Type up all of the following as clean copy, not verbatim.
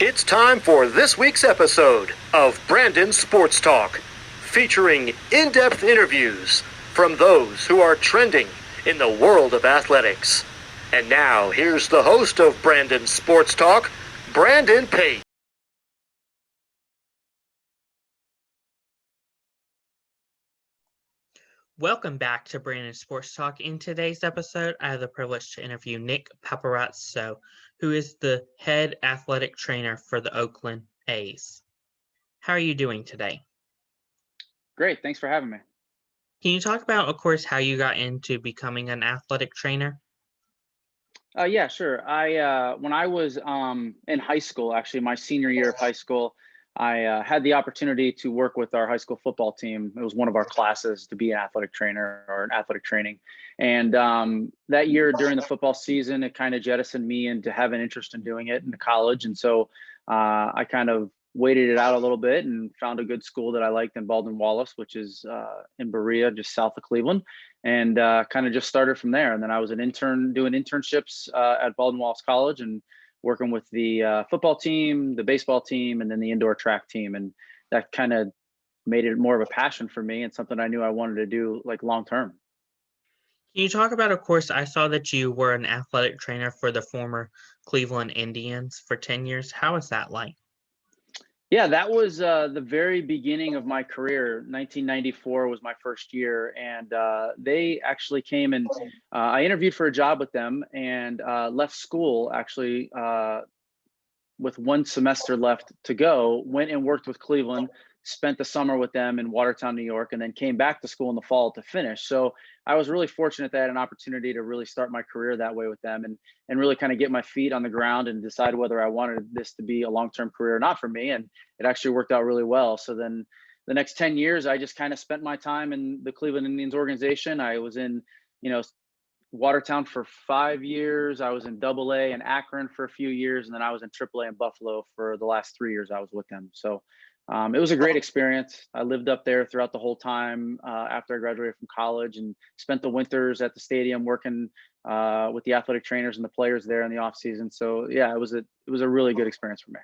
It's time for this week's episode of Brandon Sports Talk, featuring in-depth interviews from those who are trending in the world of athletics. And now, here's the host of Brandon Sports Talk, Brandon Pate. Welcome back to Brandon Sports Talk. In today's episode, I have the privilege to interview Nick Paparesta, who is the head athletic trainer for the Oakland A's. How are you doing today? Great. Thanks for having me. Can you talk about, of course, how you got into becoming an athletic trainer? Yeah, sure. When I was in high school, actually my senior year of high school, I had the opportunity to work with our high school football team. It was one of our classes to be an athletic trainer or an athletic training. And that year during the football season, it kind of jettisoned me into having interest in doing it in college. And so I kind of waited it out a little bit and found a good school that I liked in Baldwin-Wallace, which is in Berea, just south of Cleveland, and kind of just started from there. And then I was an intern doing internships at Baldwin-Wallace College and working with the football team, the baseball team, and then the indoor track team. And that kind of made it more of a passion for me and something I knew I wanted to do like long term. Can you talk about, of course, I saw that you were an athletic trainer for the former Cleveland Indians for 10 years. How is that like? Yeah, that was the very beginning of my career. 1994 was my first year, and they actually came and I interviewed for a job with them and left school actually with one semester left to go, went and worked with Cleveland, spent the summer with them in Watertown, New York, and then came back to school in the fall to finish. So I was really fortunate that I had an opportunity to really start my career that way with them and really kind of get my feet on the ground and decide whether I wanted this to be a long-term career or not for me. And it actually worked out really well. So then the next 10 years, I just kind of spent my time in the Cleveland Indians organization. I was in, Watertown for 5 years. I was in AA in Akron for a few years, and then I was in AAA in Buffalo for the last 3 years I was with them. So it was a great experience. I lived up there throughout the whole time after I graduated from college and spent the winters at the stadium working with the athletic trainers and the players there in the off season. So yeah, it was a really good experience for me.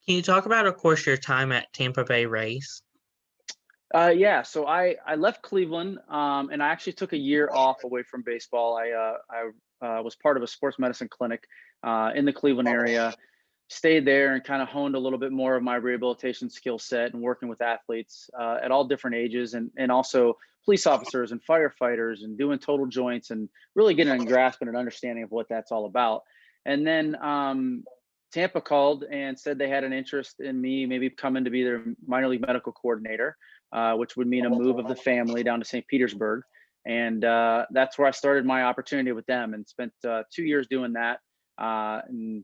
Can you talk about, of course, your time at Tampa Bay Rays? Yeah, so I left Cleveland and I actually took a year off away from baseball. I was part of a sports medicine clinic in the Cleveland area, stayed there and kind of honed a little bit more of my rehabilitation skill set and working with athletes at all different ages and also police officers and firefighters and doing total joints and really getting a grasp and an understanding of what that's all about. And then Tampa called and said they had an interest in me maybe coming to be their minor league medical coordinator, which would mean a move of the family down to St. Petersburg. And that's where I started my opportunity with them and spent 2 years doing that in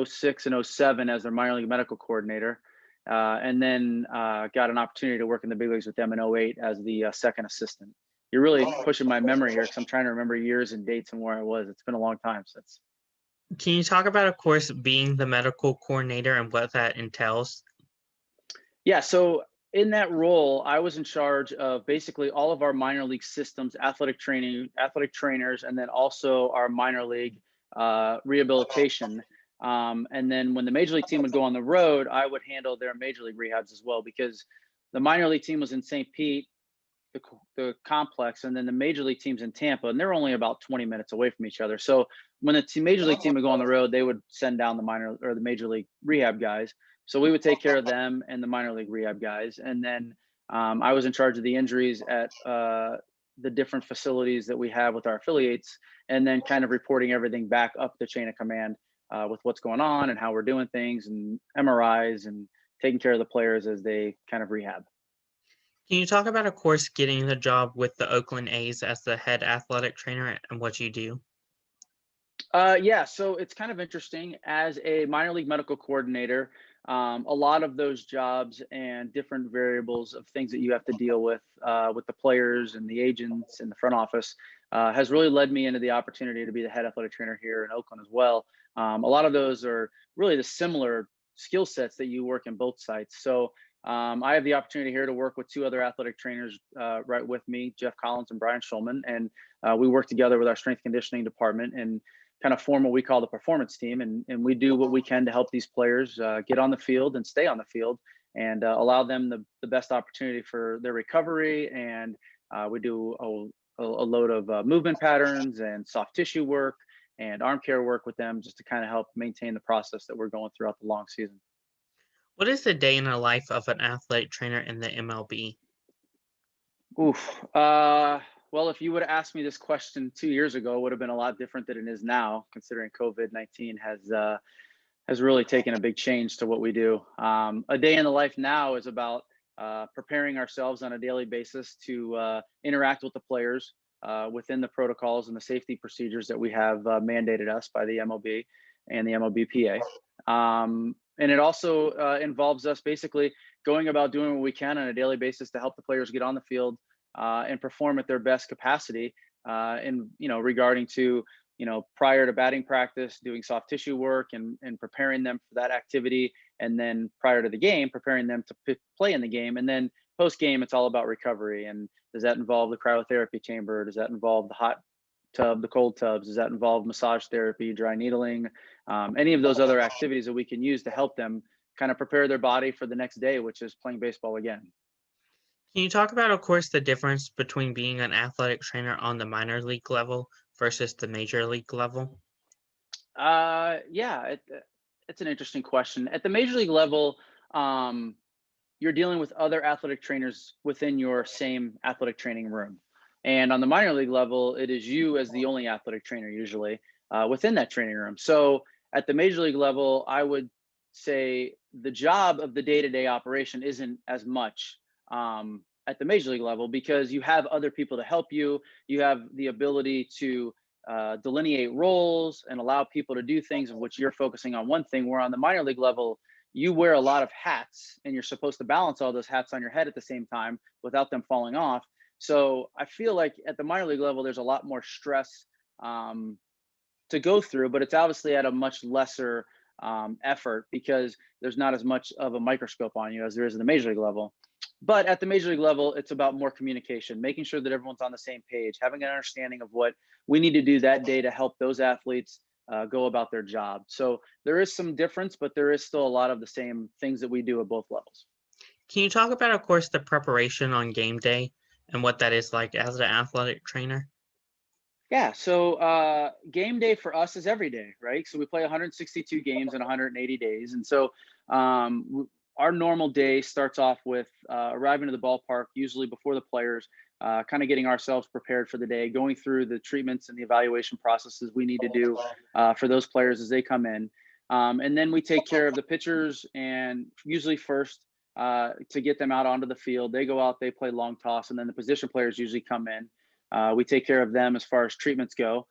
06 and 07 as their minor league medical coordinator. And then got an opportunity to work in the big leagues with them in 08 as the second assistant. You're really pushing my memory here because I'm trying to remember years and dates and where I was. It's been a long time since. Can you talk about, of course, being the medical coordinator and what that entails? Yeah, so in that role, I was in charge of basically all of our minor league systems, athletic training, athletic trainers, and then also our minor league rehabilitation. And then when the major league team would go on the road, I would handle their major league rehabs as well, because the minor league team was in St. Pete, the complex, and then the major league team's in Tampa, and they're only about 20 minutes away from each other. So when the major league team would go on the road, they would send down the minor or the major league rehab guys. So we would take care of them and the minor league rehab guys. And then I was in charge of the injuries at the different facilities that we have with our affiliates, and then kind of reporting everything back up the chain of command with what's going on and how we're doing things and MRIs and taking care of the players as they kind of rehab. Can you talk about, of course, getting the job with the Oakland A's as the head athletic trainer and what you do? Yeah, so it's kind of interesting. As a minor league medical coordinator, a lot of those jobs and different variables of things that you have to deal with the players and the agents and the front office has really led me into the opportunity to be the head athletic trainer here in Oakland as well. A lot of those are really the similar skill sets that you work in both sites. So I have the opportunity here to work with two other athletic trainers right with me, Jeff Collins and Brian Schulman, and we work together with our strength conditioning department. And kind of form what we call the performance team. And we do what we can to help these players get on the field and stay on the field and allow them the best opportunity for their recovery. And we do a load of movement patterns and soft tissue work and arm care work with them just to kind of help maintain the process that we're going throughout the long season. What is the day in the life of an athletic trainer in the MLB? Oof. Well, if you would have asked me this question 2 years ago, it would have been a lot different than it is now, considering COVID-19 has really taken a big change to what we do. A day in the life now is about preparing ourselves on a daily basis to interact with the players within the protocols and the safety procedures that we have mandated us by the MLB and the MLBPA. And it also involves us basically going about doing what we can on a daily basis to help the players get on the field and perform at their best capacity. And regarding to prior to batting practice, doing soft tissue work and preparing them for that activity, and then prior to the game, preparing them to play in the game, and then post game, it's all about recovery. And does that involve the cryotherapy chamber? Does that involve the hot tub, the cold tubs? Does that involve massage therapy, dry needling, any of those other activities that we can use to help them kind of prepare their body for the next day, which is playing baseball again. Can you talk about, of course, the difference between being an athletic trainer on the minor league level versus the major league level? Yeah, it's an interesting question. At the major league level, you're dealing with other athletic trainers within your same athletic training room. And on the minor league level, it is you as the only athletic trainer usually within that training room. So at the major league level, I would say the job of the day-to-day operation isn't as much at the major league level, because you have other people to help you. You have the ability to delineate roles and allow people to do things of which you're focusing on one thing, where on the minor league level, you wear a lot of hats and you're supposed to balance all those hats on your head at the same time without them falling off. So I feel like at the minor league level, there's a lot more stress to go through, but it's obviously at a much lesser effort because there's not as much of a microscope on you as there is at the major league level. But at the major league level, it's about more communication, making sure that everyone's on the same page, having an understanding of what we need to do that day to help those athletes go about their job. So there is some difference, but there is still a lot of the same things that we do at both levels. Can you talk about, of course, the preparation on game day and what that is like as an athletic trainer? Yeah, so game day for us is every day, right? So we play 162 games in 180 days. And so our normal day starts off with arriving to the ballpark, usually before the players, kind of getting ourselves prepared for the day, going through the treatments and the evaluation processes we need to do for those players as they come in. And then we take care of the pitchers, and usually first to get them out onto the field. They go out, they play long toss, and then the position players usually come in. We take care of them as far as treatments go.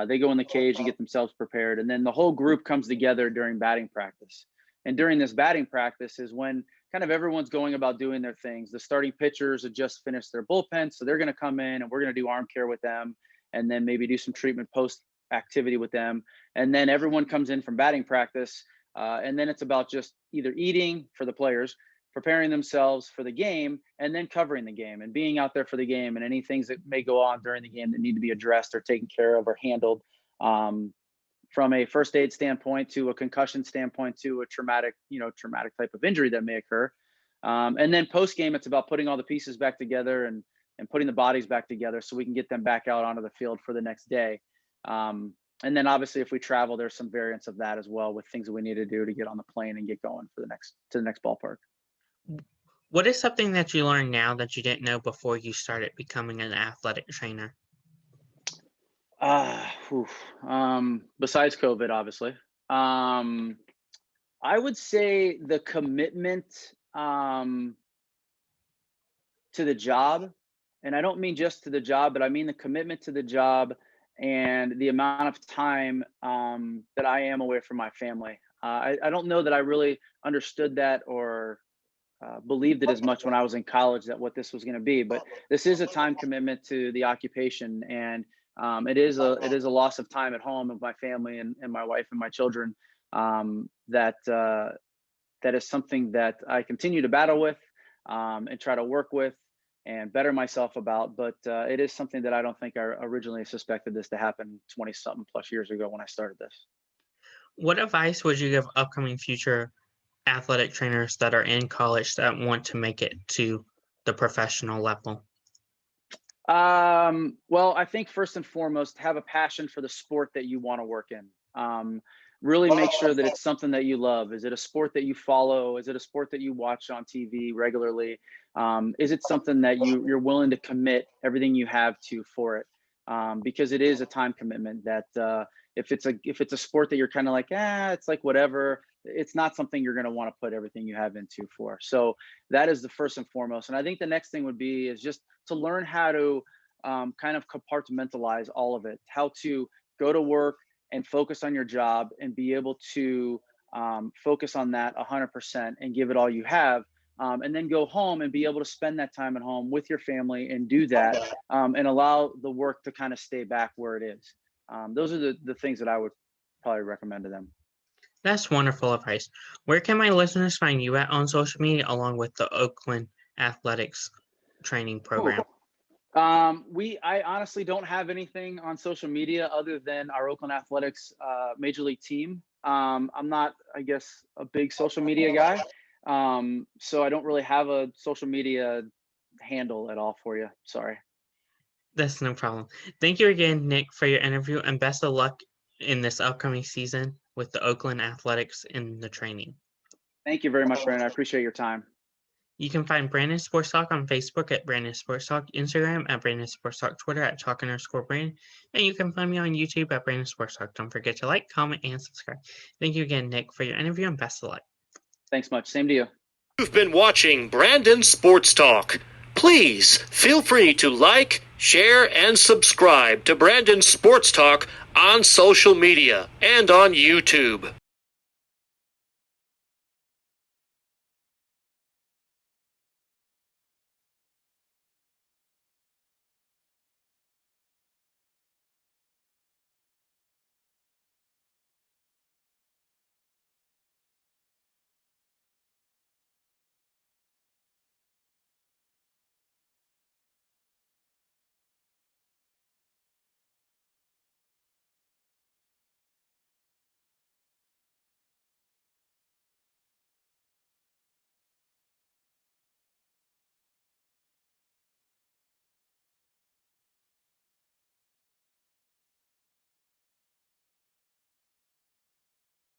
They go in the cage and get themselves prepared. And then the whole group comes together during batting practice. And during this batting practice is when kind of everyone's going about doing their things. The starting pitchers have just finished their bullpen, so they're going to come in and we're going to do arm care with them, and then maybe do some treatment post activity with them. And then everyone comes in from batting practice. And then it's about just either eating for the players, preparing themselves for the game, and then covering the game and being out there for the game, and any things that may go on during the game that need to be addressed or taken care of or handled from a first aid standpoint to a concussion standpoint to a traumatic type of injury that may occur. And then post game, it's about putting all the pieces back together and putting the bodies back together so we can get them back out onto the field for the next day. And then obviously if we travel, there's some variants of that as well with things that we need to do to get on the plane and get going to the next ballpark. What is something that you learn now that you didn't know before you started becoming an athletic trainer? Besides COVID, obviously, I would say the commitment to the job, and I don't mean just to the job, but I mean the commitment to the job and the amount of time that I am away from my family. I don't know that I really understood that or believed it as much when I was in college, that what this was going to be, but this is a time commitment to the occupation, and it is a loss of time at home of my family and my wife and my children. That is something that I continue to battle with and try to work with and better myself about. But it is something that I don't think I originally suspected this to happen 20 something plus years ago when I started this. What advice would you give upcoming future athletic trainers that are in college that want to make it to the professional level? Well, I think first and foremost, have a passion for the sport that you want to work in. Really make sure that it's something that you love. Is it a sport that you follow? Is it a sport that you watch on TV regularly? Is it something that you're willing to commit everything you have to for it? Because it is a time commitment that if it's a sport that you're kind of like, it's like whatever, it's not something you're going to want to put everything you have into for. So that is the first and foremost. And I think the next thing would be is just to learn how to kind of compartmentalize all of it, how to go to work and focus on your job and be able to focus on that 100% and give it all you have. And then go home and be able to spend that time at home with your family and do that and allow the work to kind of stay back where it is. Those are the things that I would probably recommend to them. That's wonderful advice. Where can my listeners find you at on social media along with the Oakland Athletics training program? I honestly don't have anything on social media other than our Oakland Athletics major league team. I'm not, I guess, a big social media guy. So I don't really have a social media handle at all for you. Sorry. That's no problem. Thank you again, Nick, for your interview, and best of luck in this upcoming season with the Oakland Athletics in the training. Thank you very much, Brandon. I appreciate your time. You can find Brandon Sports Talk on Facebook at Brandon Sports Talk, Instagram at Brandon Sports Talk, Twitter at Talk_Brandon, and you can find me on YouTube at Brandon Sports Talk. Don't forget to like, comment, and subscribe. Thank you again, Nick, for your interview, and best of luck. Thanks much. Same to you. You've been watching Brandon Sports Talk. Please feel free to like, share, and subscribe to Brandon Sports Talk on social media and on YouTube.